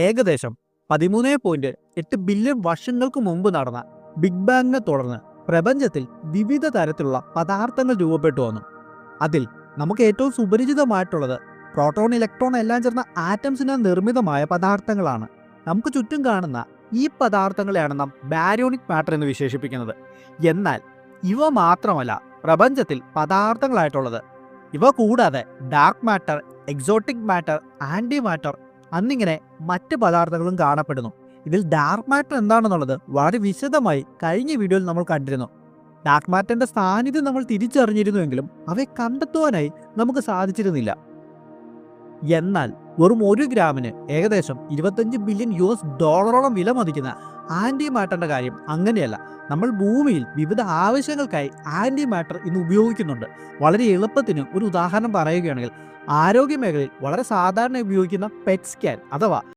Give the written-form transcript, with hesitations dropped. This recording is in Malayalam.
ഏകദേശം 13.8 ബില്യൺ വർഷങ്ങൾക്ക് മുമ്പ് നടന്ന ബിഗ് ബാങ്ങിനെ തുടർന്ന് പ്രപഞ്ചത്തിൽ വിവിധ തരത്തിലുള്ള പദാർത്ഥങ്ങൾ രൂപപ്പെട്ടു വന്നു. അതിൽ നമുക്ക് ഏറ്റവും സുപരിചിതമായിട്ടുള്ളത് പ്രോട്ടോൺ, ഇലക്ട്രോൺ എല്ലാം ചേർന്ന ആറ്റംസിനാൽ നിർമ്മിതമായ പദാർത്ഥങ്ങളാണ്. നമുക്ക് ചുറ്റും കാണുന്ന ഈ പദാർത്ഥങ്ങളെയാണ് നാം ബാരിയോണിക് മാറ്റർ എന്ന് വിശേഷിപ്പിക്കുന്നത്. എന്നാൽ ഇവ മാത്രമല്ല പ്രപഞ്ചത്തിൽ പദാർത്ഥങ്ങളായിട്ടുള്ളത്. ഇവ കൂടാതെ dark matter, exotic matter, anti matter എന്നിങ്ങനെ മറ്റ് പദാർത്ഥങ്ങളും കാണപ്പെടുന്നു. ഇതിൽ ഡാർക്ക് മാറ്റർ എന്താണെന്നുള്ളത് വളരെ വിശദമായി കഴിഞ്ഞ വീഡിയോയിൽ നമ്മൾ കണ്ടിരുന്നു. ഡാർക്ക് മാറ്ററിന്റെ സാന്നിധ്യം നമ്മൾ തിരിച്ചറിഞ്ഞിരുന്നുവെങ്കിലും അവയെ കണ്ടെത്തുവാനായി നമുക്ക് സാധിച്ചിരുന്നില്ല. എന്നാൽ വെറും 1 ഗ്രാമിന് ഏകദേശം 25 ബില്യൺ US$ വില മതിക്കുന്ന ആൻറ്റി മാറ്ററിന്റെ കാര്യം അങ്ങനെയല്ല. നമ്മൾ ഭൂമിയിൽ വിവിധ ആവശ്യങ്ങൾക്കായി ആൻറ്റി മാറ്റർ ഇന്ന് ഉപയോഗിക്കുന്നുണ്ട്. വളരെ എളുപ്പത്തിന് ഒരു ഉദാഹരണം പറയുകയാണെങ്കിൽ, ആരോഗ്യ മേഖലയിൽ വളരെ സാധാരണ ഉപയോഗിക്കുന്ന പെറ്റ് സ്കാൻ അഥവാ